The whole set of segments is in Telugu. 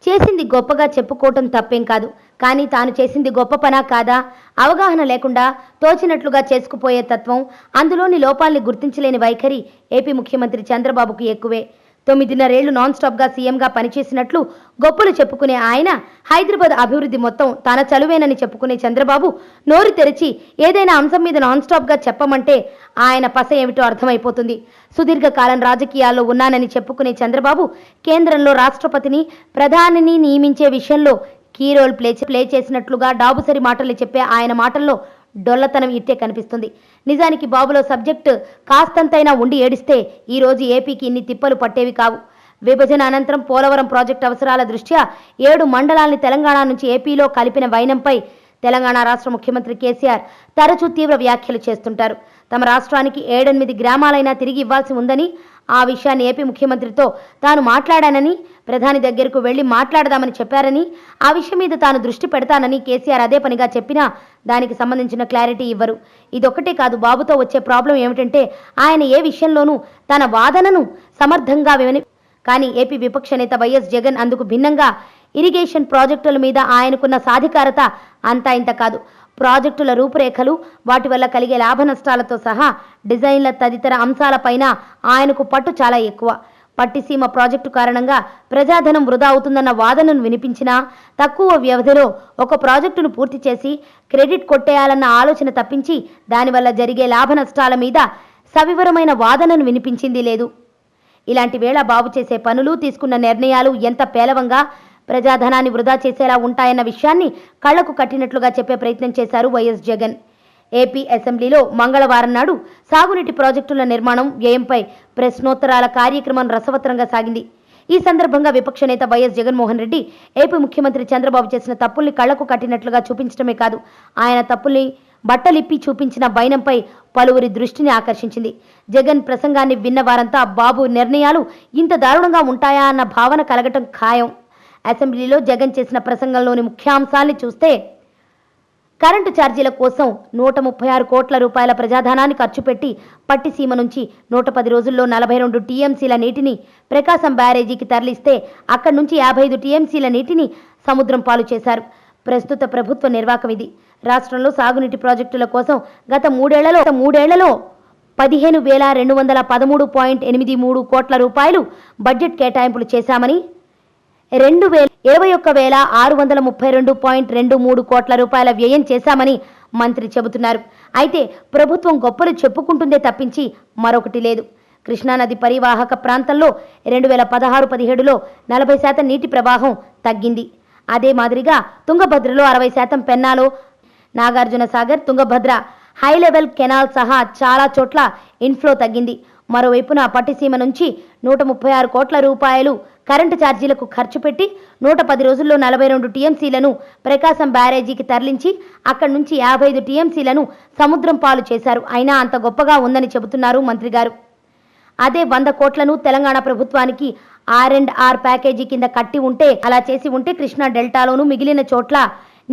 చేసింది గొప్పగా చెప్పుకోవటం తప్పేం కాదు. కానీ తాను చేసింది గొప్ప పనా కాదా, అవగాహన లేకుండా తోచినట్లుగా చేసుకుపోయే తత్వం, అందులోని లోపాల్ని గుర్తించలేని వైఖరి ఏపీ ముఖ్యమంత్రి చంద్రబాబుకు ఎక్కువే. 9.5 ఏళ్లు నాన్ స్టాప్గా సీఎంగా పనిచేసినట్లు గొప్పలు చెప్పుకునే ఆయన హైదరాబాద్ అభివృద్ధి మొత్తం తన చలువేనని చెప్పుకునే చంద్రబాబు నోరు తెరిచి ఏదైనా అంశం మీద నాన్ స్టాప్గా చెప్పమంటే ఆయన పస ఏమిటో అర్థమైపోతుంది. సుదీర్ఘకాలం రాజకీయాల్లో ఉన్నానని చెప్పుకునే చంద్రబాబు కేంద్రంలో రాష్ట్రపతిని, ప్రధానిని నియమించే విషయంలో కీ రోల్ ప్లే చేసినట్లుగా డాబుసరి మాటలు చెప్పే ఆయన మాటల్లో డొల్లతనం ఇట్టే కనిపిస్తుంది. నిజానికి బాబులో సబ్జెక్టు కాస్తంతైనా ఉండి ఏడిస్తే ఈరోజు ఏపీకి ఇన్ని తిప్పలు పట్టేవి కావు. విభజన అనంతరం పోలవరం ప్రాజెక్టు అవసరాల దృష్ట్యా 7 మండలాల్ని తెలంగాణ నుంచి ఏపీలో కలిపిన వైనంపై తెలంగాణ రాష్ట్ర ముఖ్యమంత్రి కేసీఆర్ తరచూ తీవ్ర వ్యాఖ్యలు చేస్తుంటారు. తమ రాష్ట్రానికి 7-8 గ్రామాలైనా తిరిగి ఇవ్వాల్సి ఉందని, ఆ విషయాన్ని ఏపీ ముఖ్యమంత్రితో తాను మాట్లాడానని, ప్రధాని దగ్గరకు వెళ్లి మాట్లాడదామని చెప్పారని, ఆ విషయం మీద తాను దృష్టి పెడతానని కేసీఆర్ అదే పనిగా చెప్పినా దానికి సంబంధించిన క్లారిటీ ఇవ్వరు. ఇదొక్కటే కాదు, బాబుతో వచ్చే ప్రాబ్లం ఏమిటంటే ఆయన ఏ విషయంలోనూ తన వాదనను సమర్థంగా కానీ ఏపీ విపక్ష నేత వైఎస్ జగన్ అందుకు భిన్నంగా ఇరిగేషన్ ప్రాజెక్టుల మీద ఆయనకున్న సాధికారత అంతా ఇంత కాదు. ప్రాజెక్టుల రూపురేఖలు, వాటి వల్ల కలిగే లాభ నష్టాలతో సహా డిజైన్ల తదితర అంశాలపైన ఆయనకు పట్టు చాలా ఎక్కువ. పట్టిసీమ ప్రాజెక్టు కారణంగా ప్రజాధనం వృధా అవుతుందన్న వాదనను వినిపించినా తక్కువ వ్యవధిలో ఒక ప్రాజెక్టును పూర్తి చేసి క్రెడిట్ కొట్టేయాలన్న ఆలోచన తప్పించి దానివల్ల జరిగే లాభ నష్టాల మీద సవివరమైన వాదనను వినిపించింది లేదు. ఇలాంటి వేళ బాబు చేసే పనులు, తీసుకున్న నిర్ణయాలు ఎంత పేలవంగా ప్రజాధనాన్ని వృధా చేసేలా ఉంటాయన్న విషయాన్ని కళ్లకు కట్టినట్లుగా చెప్పే ప్రయత్నం చేశారు వైఎస్ జగన్. ఏపీ అసెంబ్లీలో మంగళవారం నాడు సాగునీటి ప్రాజెక్టుల నిర్మాణం, వ్యయంపై ప్రశ్నోత్తరాల కార్యక్రమం రసవత్తరంగా సాగింది. ఈ సందర్భంగా విపక్ష నేత వైఎస్ జగన్మోహన్ రెడ్డి ఏపీ ముఖ్యమంత్రి చంద్రబాబు చేసిన తప్పుల్ని కళ్లకు కట్టినట్లుగా చూపించడమే కాదు, ఆయన తప్పుల్ని బట్టలిప్పి చూపించిన వైనంపై పలువురి దృష్టిని ఆకర్షించింది. జగన్ ప్రసంగాన్ని విన్న వారంతా బాబు నిర్ణయాలు ఇంత దారుణంగా ఉంటాయా అన్న భావన కలగటం ఖాయం. అసెంబ్లీలో జగన్ చేసిన ప్రసంగంలోని ముఖ్యాంశాల్ని చూస్తే, కరెంటు ఛార్జీల కోసం 136 కోట్ల రూపాయల ప్రజాధనాన్ని ఖర్చు పెట్టి పట్టిసీమ నుంచి 110 రోజుల్లో 42 టీఎంసీల నీటిని ప్రకాశం బ్యారేజీకి తరలిస్తే అక్కడి నుంచి 55 టీఎంసీల నీటిని సముద్రం పాలు చేశారు. ప్రస్తుత ప్రభుత్వ నిర్వాకం ఇది. రాష్ట్రంలో సాగునీటి ప్రాజెక్టుల కోసం గత మూడేళ్లలో 15,213.83 కోట్ల రూపాయలు బడ్జెట్ కేటాయింపులు చేశామని, 21,632.23 కోట్ల రూపాయల వ్యయం చేశామని మంత్రి చెబుతున్నారు. అయితే ప్రభుత్వం గొప్పలు చెప్పుకుంటుందే తప్పించి మరొకటి లేదు. కృష్ణానది పరివాహక ప్రాంతంలో 2016-17లో 40% నీటి ప్రవాహం తగ్గింది. అదే మాదిరిగా తుంగభద్రలో 60%, పెన్నాలో, Nagarjuna Sagar, Tungabhadra high level canal సహా చాలా చోట్ల ఇన్ఫ్లో తగ్గింది. మరోవైపున పట్టిసీమ నుంచి 136 కోట్ల రూపాయలు కరెంటు ఛార్జీలకు ఖర్చు పెట్టి 110 రోజుల్లో 42 టీఎంసీలను ప్రకాశం బ్యారేజీకి తరలించి అక్కడి నుంచి 55 టీఎంసీలను సముద్రం పాలు చేశారు. అయినా అంత గొప్పగా ఉందని చెబుతున్నారు మంత్రి గారు. అదే 100 కోట్లను తెలంగాణ ప్రభుత్వానికి R&R ప్యాకేజీ కింద కట్టి ఉంటే, అలా చేసి ఉంటే కృష్ణా డెల్టాలోనూ మిగిలిన చోట్ల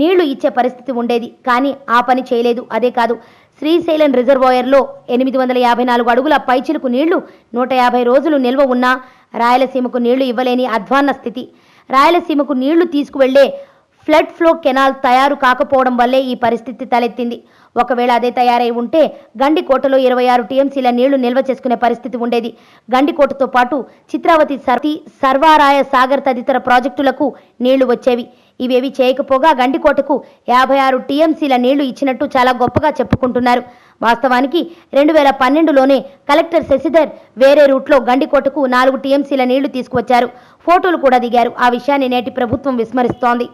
నీళ్లు ఇచ్చే పరిస్థితి ఉండేది. కానీ ఆ పని చేయలేదు. అదే కాదు, శ్రీశైలం రిజర్వాయర్లో 854 అడుగుల పైచిలుకు నీళ్లు 150 రోజులు నిల్వ ఉన్నా రాయలసీమకు నీళ్లు ఇవ్వలేని అధ్వాన్న స్థితి. రాయలసీమకు నీళ్లు తీసుకువెళ్లే ఫ్లడ్ ఫ్లో కెనాల్ తయారు కాకపోవడం వల్లే ఈ పరిస్థితి తలెత్తింది. ఒకవేళ అదే తయారై ఉంటే గండికోటలో 26 టీఎంసీల నీళ్లు నిల్వ చేసుకునే పరిస్థితి ఉండేది. గండికోటతో పాటు చిత్రావతి, సర్వారాయ సాగర్ తదితర ప్రాజెక్టులకు నీళ్లు వచ్చేవి. ఇవేవి చేయకపోగా గండికోటకు 56 టీఎంసీల నీళ్లు ఇచ్చినట్టు చాలా గొప్పగా చెప్పుకుంటున్నారు. వాస్తవానికి 2012లోనే కలెక్టర్ శశిధర్ వేరే రూట్లో గండికోటకు 4 టీఎంసీల నీళ్లు తీసుకువచ్చారు. ఫోటోలు కూడా దిగారు. ఆ విషయాన్ని నేటి ప్రభుత్వం విస్మరిస్తోంది.